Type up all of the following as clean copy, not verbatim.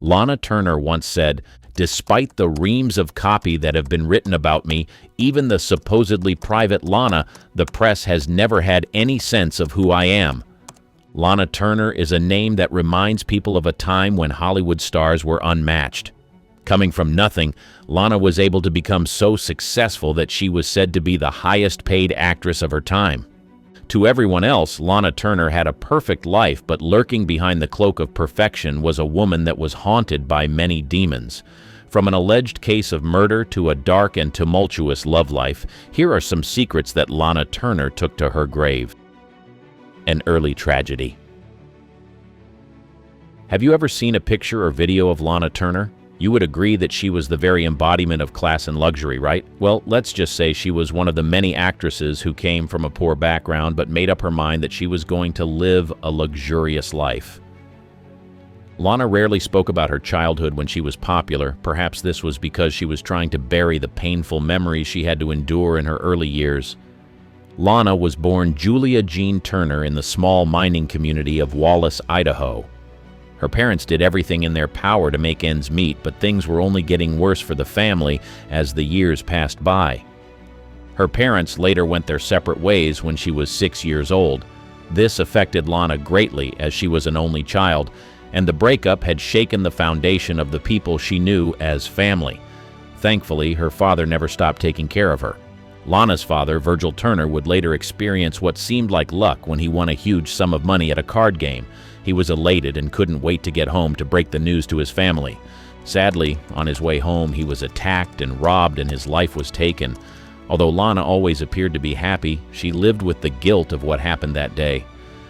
Lana Turner once said, "Despite the reams of copy that have been written about me, even the supposedly private Lana, the press has never had any sense of who I am." Lana Turner is a name that reminds people of a time when Hollywood stars were unmatched. Coming from nothing, Lana was able to become so successful that she was said to be the highest-paid actress of her time. To everyone else, Lana Turner had a perfect life, but lurking behind the cloak of perfection was a woman that was haunted by many demons. From an alleged case of murder to a dark and tumultuous love life, here are some secrets that Lana Turner took to her grave. An early tragedy. Have you ever seen a picture or video of Lana Turner? You would agree that she was the very embodiment of class and luxury, right? Well, let's just say she was one of the many actresses who came from a poor background but made up her mind that she was going to live a luxurious life. Lana rarely spoke about her childhood when she was popular. Perhaps this was because she was trying to bury the painful memories she had to endure in her early years. Lana was born Julia Jean Turner in the small mining community of Wallace, Idaho. Her parents did everything in their power to make ends meet, but things were only getting worse for the family as the years passed by. Her parents later went their separate ways when she was 6 years old. This affected Lana greatly as she was an only child, and the breakup had shaken the foundation of the people she knew as family. Thankfully, her father never stopped taking care of her. Lana's father, Virgil Turner, would later experience what seemed like luck when he won a huge sum of money at a card game. He was elated and couldn't wait to get home to break the news to his family. Sadly, on his way home, he was attacked and robbed and his life was taken. Although Lana always appeared to be happy, she lived with the guilt of what happened that day.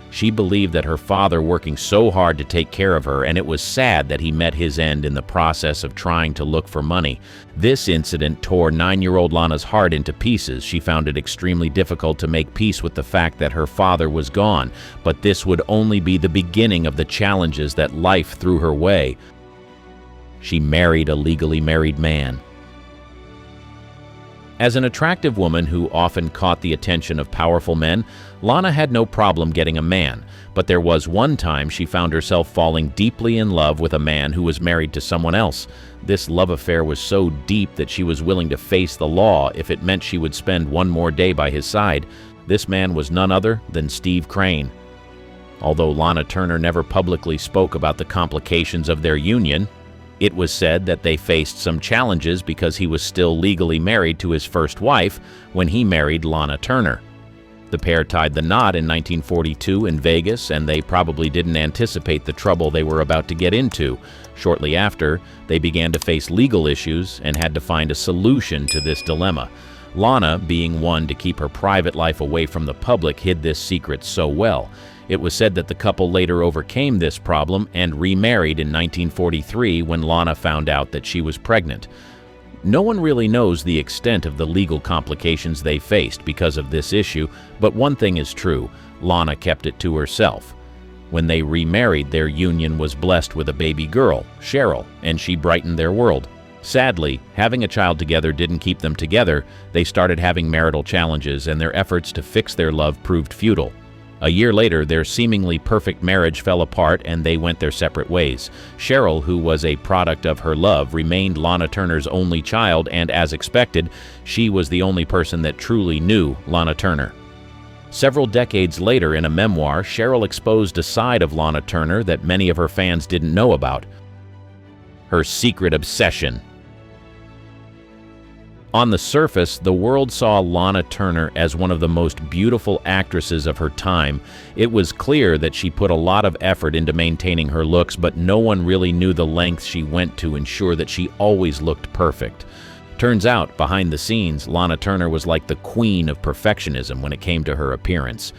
She believed that her father working so hard to take care of her, and it was sad that he met his end in the process of trying to look for money. This incident tore 9-year-old Lana's heart into pieces. She found it extremely difficult to make peace with the fact that her father was gone, but this would only be the beginning of the challenges that life threw her way. She married a legally married man. As an attractive woman who often caught the attention of powerful men, Lana had no problem getting a man, but there was one time she found herself falling deeply in love with a man who was married to someone else. This love affair was so deep that she was willing to face the law if it meant she would spend one more day by his side. This man was none other than Steve Crane. Although Lana Turner never publicly spoke about the complications of their union, it was said that they faced some challenges because he was still legally married to his first wife when he married Lana Turner. The pair tied the knot in 1942 in Vegas, and they probably didn't anticipate the trouble they were about to get into. Shortly after, they began to face legal issues and had to find a solution to this dilemma. Lana, being one to keep her private life away from the public, hid this secret so well. It was said that the couple later overcame this problem and remarried in 1943 when Lana found out that she was pregnant. No one really knows the extent of the legal complications they faced because of this issue, but one thing is true: Lana kept it to herself. When they remarried, their union was blessed with a baby girl, Cheryl, and she brightened their world. Sadly, having a child together didn't keep them together. They started having marital challenges, and their efforts to fix their love proved futile. A year later, their seemingly perfect marriage fell apart and they went their separate ways. Cheryl, who was a product of her love, remained Lana Turner's only child, and as expected, she was the only person that truly knew Lana Turner. Several decades later, in a memoir, Cheryl exposed a side of Lana Turner that many of her fans didn't know about: her secret obsession. On the surface, the world saw Lana Turner as one of the most beautiful actresses of her time. It was clear that she put a lot of effort into maintaining her looks, but no one really knew the lengths she went to ensure that she always looked perfect. Turns out, behind the scenes, Lana Turner was like the queen of perfectionism when it came to her appearance.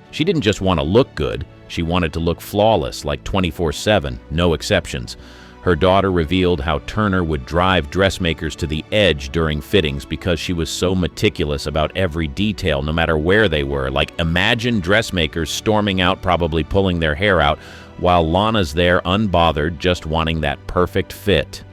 She didn't just want to look good, she wanted to look flawless, like 24/7, no exceptions. Her daughter revealed how Turner would drive dressmakers to the edge during fittings because she was so meticulous about every detail, no matter where they were. Like, imagine dressmakers storming out, probably pulling their hair out, while Lana's there unbothered, just wanting that perfect fit.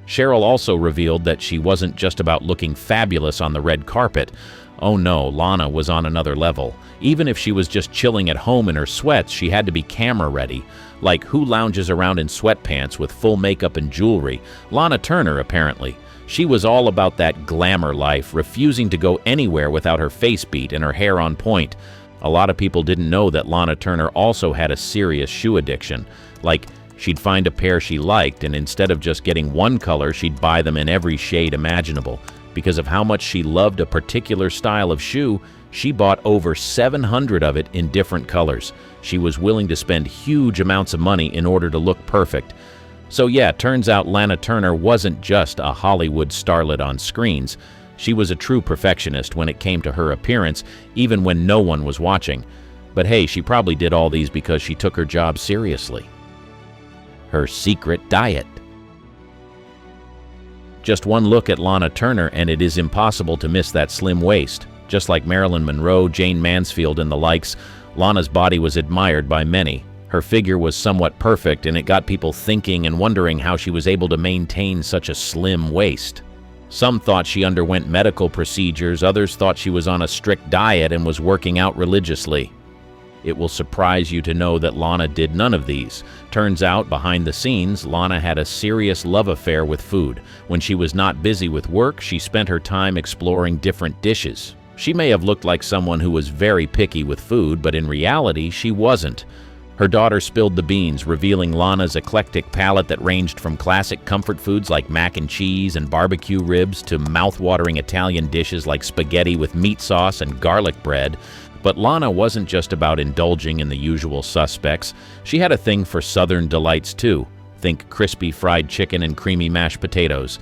Cheryl also revealed that she wasn't just about looking fabulous on the red carpet. Oh no, Lana was on another level. Even if she was just chilling at home in her sweats, she had to be camera ready. Like, who lounges around in sweatpants with full makeup and jewelry? Lana Turner, apparently. She was all about that glamour life, refusing to go anywhere without her face beat and her hair on point. A lot of people didn't know that Lana Turner also had a serious shoe addiction. Like, she'd find a pair she liked, and instead of just getting one color, she'd buy them in every shade imaginable. Because of how much she loved a particular style of shoe, she bought over 700 of it in different colors. She was willing to spend huge amounts of money in order to look perfect. So yeah, turns out Lana Turner wasn't just a Hollywood starlet on screens. She was a true perfectionist when it came to her appearance, even when no one was watching. But hey, she probably did all these because she took her job seriously. Her secret diet. Just one look at Lana Turner and it is impossible to miss that slim waist. Just like Marilyn Monroe, Jane Mansfield, and the likes, Lana's body was admired by many. Her figure was somewhat perfect, and it got people thinking and wondering how she was able to maintain such a slim waist. Some thought she underwent medical procedures, others thought she was on a strict diet and was working out religiously. It will surprise you to know that Lana did none of these. Turns out, behind the scenes, Lana had a serious love affair with food. When she was not busy with work, she spent her time exploring different dishes. She may have looked like someone who was very picky with food, but in reality, she wasn't. Her daughter spilled the beans, revealing Lana's eclectic palate that ranged from classic comfort foods like mac and cheese and barbecue ribs to mouth-watering Italian dishes like spaghetti with meat sauce and garlic bread. But Lana wasn't just about indulging in the usual suspects. She had a thing for Southern delights too. Think crispy fried chicken and creamy mashed potatoes.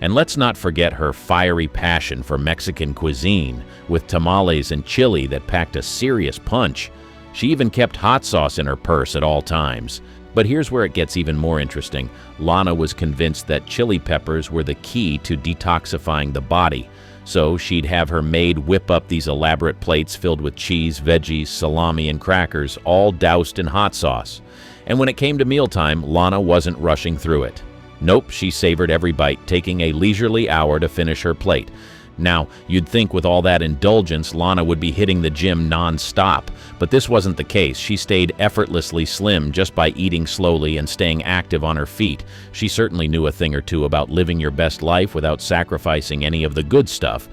And let's not forget her fiery passion for Mexican cuisine, with tamales and chili that packed a serious punch. She even kept hot sauce in her purse at all times. But here's where it gets even more interesting. Lana was convinced that chili peppers were the key to detoxifying the body. So she'd have her maid whip up these elaborate plates filled with cheese, veggies, salami, and crackers, all doused in hot sauce. And when it came to mealtime, Lana wasn't rushing through it. Nope, she savored every bite, taking a leisurely hour to finish her plate. Now, you'd think with all that indulgence, Lana would be hitting the gym non-stop, but this wasn't the case. She stayed effortlessly slim just by eating slowly and staying active on her feet. She certainly knew a thing or two about living your best life without sacrificing any of the good stuff.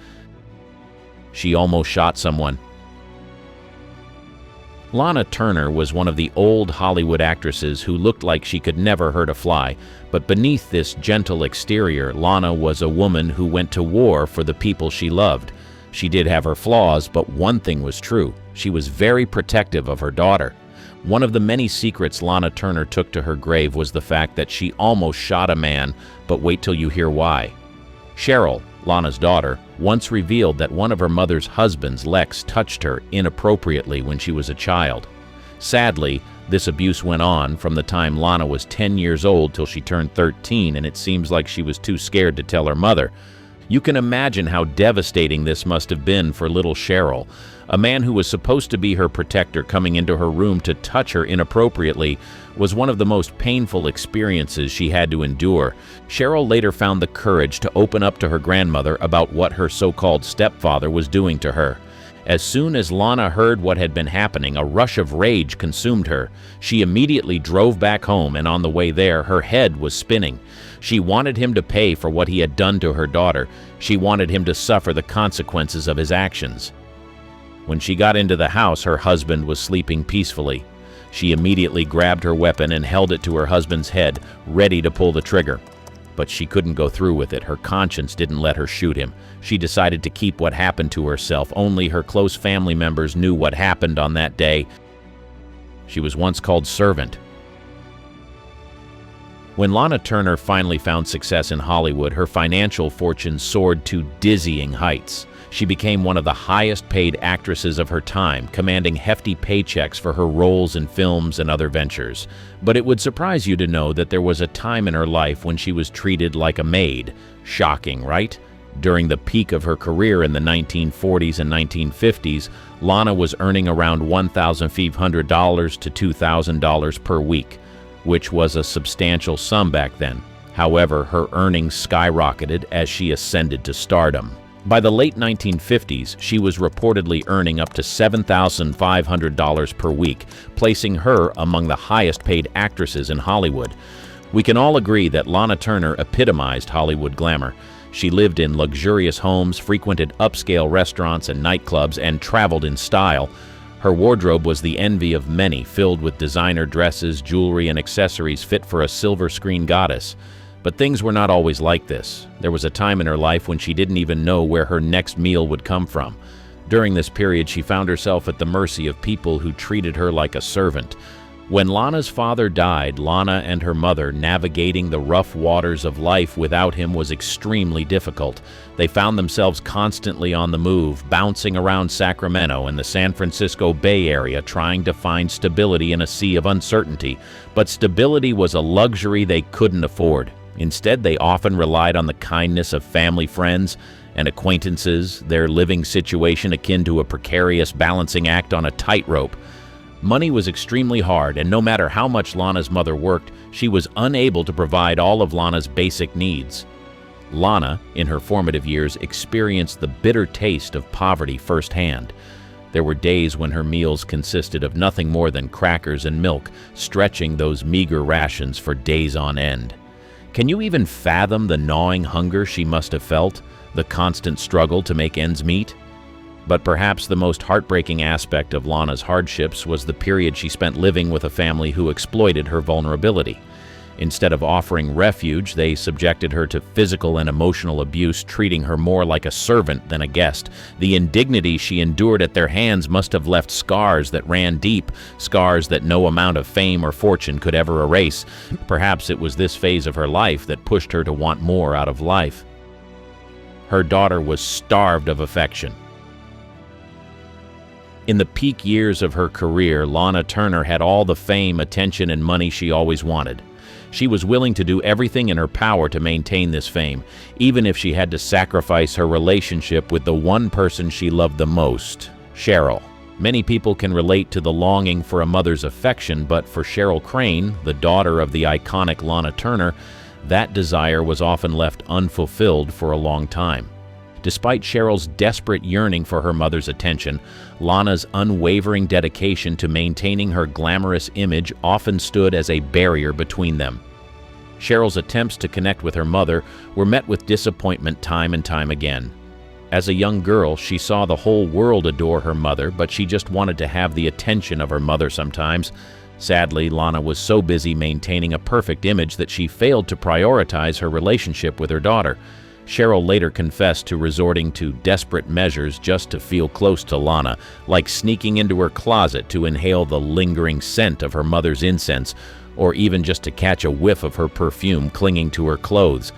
She almost shot someone. Lana Turner was one of the old Hollywood actresses who looked like she could never hurt a fly, but beneath this gentle exterior, Lana was a woman who went to war for the people she loved. She did have her flaws, but one thing was true. She was very protective of her daughter. One of the many secrets Lana Turner took to her grave was the fact that she almost shot a man, but wait till you hear why. Cheryl, Lana's daughter, once revealed that one of her mother's husbands, Lex, touched her inappropriately when she was a child. Sadly, this abuse went on from the time Lana was 10 years old till she turned 13, and it seems like she was too scared to tell her mother. You can imagine how devastating this must have been for little Cheryl. A man who was supposed to be her protector coming into her room to touch her inappropriately was one of the most painful experiences she had to endure. Cheryl later found the courage to open up to her grandmother about what her so-called stepfather was doing to her. As soon as Lana heard what had been happening, a rush of rage consumed her. She immediately drove back home, and on the way there, her head was spinning. She wanted him to pay for what he had done to her daughter. She wanted him to suffer the consequences of his actions. When she got into the house, her husband was sleeping peacefully. She immediately grabbed her weapon and held it to her husband's head, ready to pull the trigger. But she couldn't go through with it. Her conscience didn't let her shoot him. She decided to keep what happened to herself. Only her close family members knew what happened on that day. She was once called Servant. When Lana Turner finally found success in Hollywood, her financial fortune soared to dizzying heights. She became one of the highest-paid actresses of her time, commanding hefty paychecks for her roles in films and other ventures. But it would surprise you to know that there was a time in her life when she was treated like a maid. Shocking, right? During the peak of her career in the 1940s and 1950s, Lana was earning around $1,500 to $2,000 per week, which was a substantial sum back then. However, her earnings skyrocketed as she ascended to stardom. By the late 1950s, she was reportedly earning up to $7,500 per week, placing her among the highest-paid actresses in Hollywood. We can all agree that Lana Turner epitomized Hollywood glamour. She lived in luxurious homes, frequented upscale restaurants and nightclubs, and traveled in style. Her wardrobe was the envy of many, filled with designer dresses, jewelry, and accessories fit for a silver screen goddess. But things were not always like this. There was a time in her life when she didn't even know where her next meal would come from. During this period, she found herself at the mercy of people who treated her like a servant. When Lana's father died, Lana and her mother navigating the rough waters of life without him was extremely difficult. They found themselves constantly on the move, bouncing around Sacramento and the San Francisco Bay Area trying to find stability in a sea of uncertainty. But stability was a luxury they couldn't afford. Instead, they often relied on the kindness of family friends and acquaintances, their living situation akin to a precarious balancing act on a tightrope. Money was extremely hard, and no matter how much Lana's mother worked, she was unable to provide all of Lana's basic needs. Lana, in her formative years, experienced the bitter taste of poverty firsthand. There were days when her meals consisted of nothing more than crackers and milk, stretching those meager rations for days on end. Can you even fathom the gnawing hunger she must have felt, the constant struggle to make ends meet? But perhaps the most heartbreaking aspect of Lana's hardships was the period she spent living with a family who exploited her vulnerability. Instead of offering refuge, they subjected her to physical and emotional abuse, treating her more like a servant than a guest. The indignity she endured at their hands must have left scars that ran deep, scars that no amount of fame or fortune could ever erase. Perhaps it was this phase of her life that pushed her to want more out of life. Her daughter was starved of affection. In the peak years of her career, Lana Turner had all the fame, attention, and money she always wanted. She was willing to do everything in her power to maintain this fame, even if she had to sacrifice her relationship with the one person she loved the most, Cheryl. Many people can relate to the longing for a mother's affection, but for Cheryl Crane, the daughter of the iconic Lana Turner, that desire was often left unfulfilled for a long time. Despite Cheryl's desperate yearning for her mother's attention, Lana's unwavering dedication to maintaining her glamorous image often stood as a barrier between them. Cheryl's attempts to connect with her mother were met with disappointment time and time again. As a young girl, she saw the whole world adore her mother, but she just wanted to have the attention of her mother sometimes. Sadly, Lana was so busy maintaining a perfect image that she failed to prioritize her relationship with her daughter. Cheryl later confessed to resorting to desperate measures just to feel close to Lana, like sneaking into her closet to inhale the lingering scent of her mother's incense, or even just to catch a whiff of her perfume clinging to her clothes.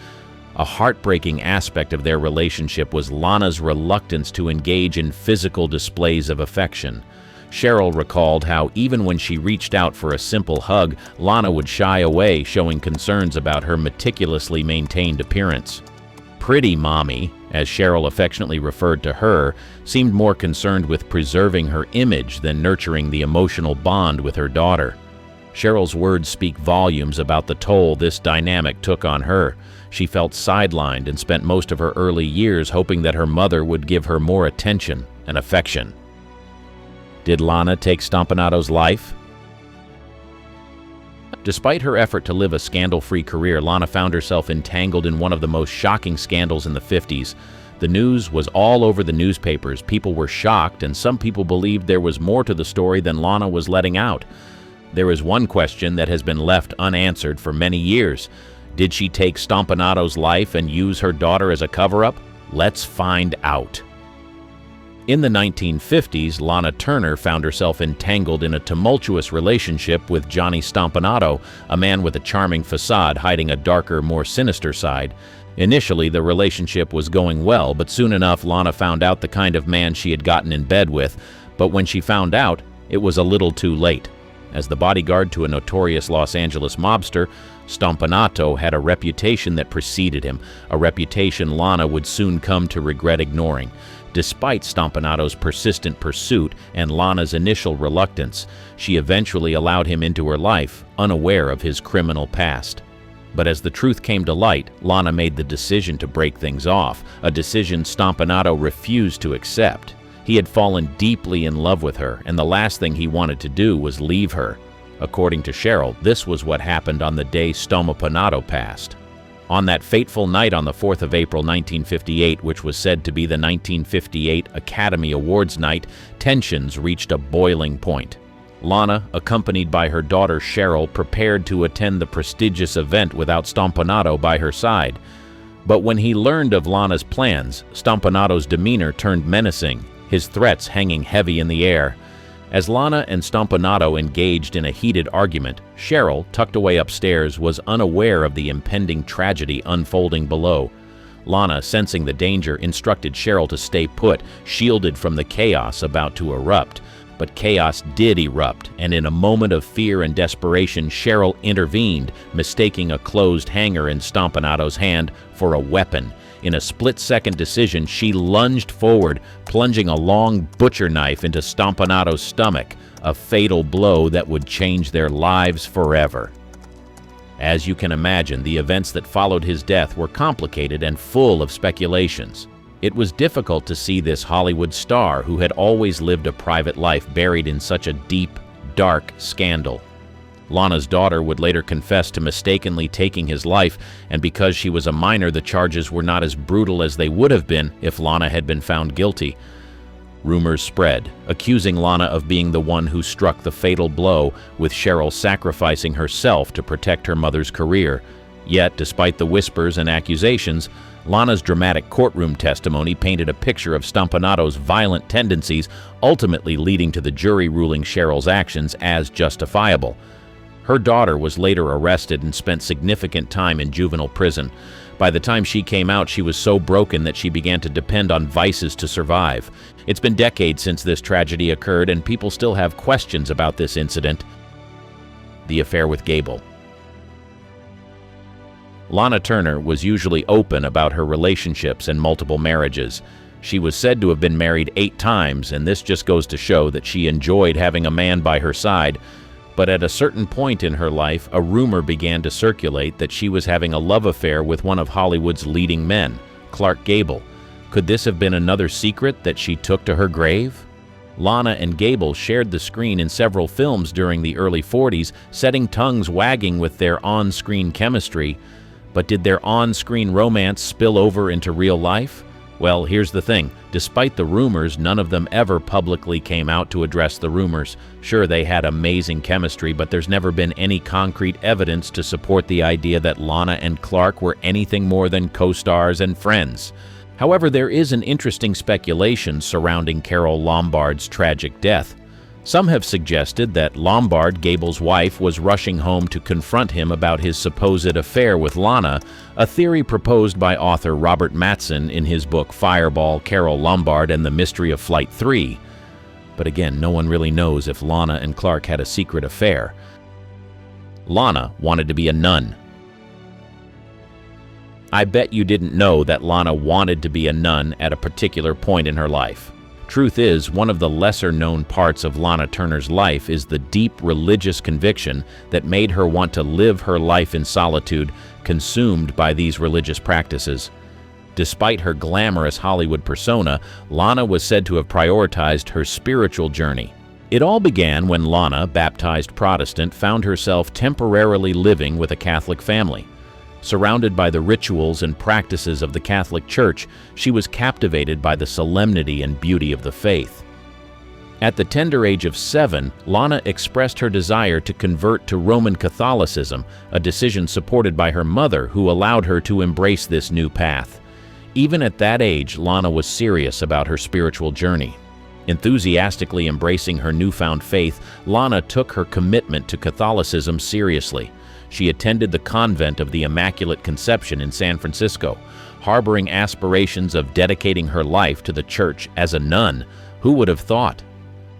A heartbreaking aspect of their relationship was Lana's reluctance to engage in physical displays of affection. Cheryl recalled how even when she reached out for a simple hug, Lana would shy away, showing concerns about her meticulously maintained appearance. Pretty Mommy, as Cheryl affectionately referred to her, seemed more concerned with preserving her image than nurturing the emotional bond with her daughter. Cheryl's words speak volumes about the toll this dynamic took on her. She felt sidelined and spent most of her early years hoping that her mother would give her more attention and affection. Did Lana take Stompanato's life? Despite her effort to live a scandal-free career, Lana found herself entangled in one of the most shocking scandals in the 50s. The news was all over the newspapers. People were shocked, and some people believed there was more to the story than Lana was letting out. There is one question that has been left unanswered for many years. Did she take Stompanato's life and use her daughter as a cover-up? Let's find out. In the 1950s, Lana Turner found herself entangled in a tumultuous relationship with Johnny Stompanato, a man with a charming facade hiding a darker, more sinister side. Initially, the relationship was going well, but soon enough, Lana found out the kind of man she had gotten in bed with. But when she found out, it was a little too late. As the bodyguard to a notorious Los Angeles mobster, Stompanato had a reputation that preceded him, a reputation Lana would soon come to regret ignoring. Despite Stompanato's persistent pursuit and Lana's initial reluctance, she eventually allowed him into her life, unaware of his criminal past. But as the truth came to light, Lana made the decision to break things off, a decision Stompanato refused to accept. He had fallen deeply in love with her, and the last thing he wanted to do was leave her. According to Cheryl, this was what happened on the day Stompanato passed. On that fateful night on the 4th of April 1958, which was said to be the 1958 Academy Awards night, tensions reached a boiling point. Lana, accompanied by her daughter Cheryl, prepared to attend the prestigious event without Stompanato by her side. But when he learned of Lana's plans, Stompanato's demeanor turned menacing, his threats hanging heavy in the air. As Lana and Stompanato engaged in a heated argument, Cheryl, tucked away upstairs, was unaware of the impending tragedy unfolding below. Lana, sensing the danger, instructed Cheryl to stay put, shielded from the chaos about to erupt. But chaos did erupt, and in a moment of fear and desperation, Cheryl intervened, mistaking a closed hanger in Stompanato's hand for a weapon. In a split-second decision, she lunged forward, plunging a long butcher knife into Stompanato's stomach, a fatal blow that would change their lives forever. As you can imagine, the events that followed his death were complicated and full of speculations. It was difficult to see this Hollywood star who had always lived a private life buried in such a deep, dark scandal. Lana's daughter would later confess to mistakenly taking his life, and because she was a minor, the charges were not as brutal as they would have been if Lana had been found guilty. Rumors spread, accusing Lana of being the one who struck the fatal blow, with Cheryl sacrificing herself to protect her mother's career. Yet, despite the whispers and accusations, Lana's dramatic courtroom testimony painted a picture of Stompanato's violent tendencies, ultimately leading to the jury ruling Cheryl's actions as justifiable. Her daughter was later arrested and spent significant time in juvenile prison. By the time she came out, she was so broken that she began to depend on vices to survive. It's been decades since this tragedy occurred, and people still have questions about this incident. The affair with Gable. Lana Turner was usually open about her relationships and multiple marriages. She was said to have been married 8 times, and this just goes to show that she enjoyed having a man by her side. But at a certain point in her life, a rumor began to circulate that she was having a love affair with one of Hollywood's leading men, Clark Gable. Could this have been another secret that she took to her grave? Lana and Gable shared the screen in several films during the early 40s, setting tongues wagging with their on-screen chemistry. But did their on-screen romance spill over into real life? Well, here's the thing. Despite the rumors, none of them ever publicly came out to address the rumors. Sure, they had amazing chemistry, but there's never been any concrete evidence to support the idea that Lana and Clark were anything more than co-stars and friends. However, there is an interesting speculation surrounding Carole Lombard's tragic death. Some have suggested that Lombard, Gable's wife, was rushing home to confront him about his supposed affair with Lana, a theory proposed by author Robert Mattson in his book Fireball, Carole Lombard and the Mystery of Flight 3. But again, no one really knows if Lana and Clark had a secret affair. Lana wanted to be a nun. I bet you didn't know that Lana wanted to be a nun at a particular point in her life. Truth is, one of the lesser-known parts of Lana Turner's life is the deep religious conviction that made her want to live her life in solitude, consumed by these religious practices. Despite her glamorous Hollywood persona, Lana was said to have prioritized her spiritual journey. It all began when Lana, baptized Protestant, found herself temporarily living with a Catholic family. Surrounded by the rituals and practices of the Catholic Church, she was captivated by the solemnity and beauty of the faith. At the tender age of 7, Lana expressed her desire to convert to Roman Catholicism, a decision supported by her mother, who allowed her to embrace this new path. Even at that age, Lana was serious about her spiritual journey. Enthusiastically embracing her newfound faith, Lana took her commitment to Catholicism seriously. She attended the convent of the Immaculate Conception in San Francisco, harboring aspirations of dedicating her life to the church as a nun. Who would have thought?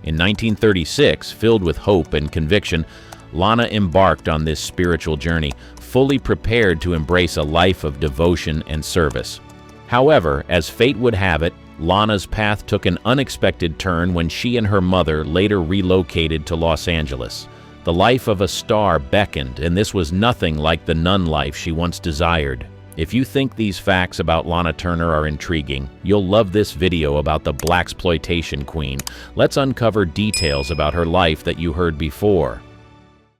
In 1936, filled with hope and conviction, Lana embarked on this spiritual journey, fully prepared to embrace a life of devotion and service. However, as fate would have it, Lana's path took an unexpected turn when she and her mother later relocated to Los Angeles. The life of a star beckoned, and this was nothing like the nun life she once desired. If you think these facts about Lana Turner are intriguing, you'll love this video about the blaxploitation queen. Let's uncover details about her life that you heard before.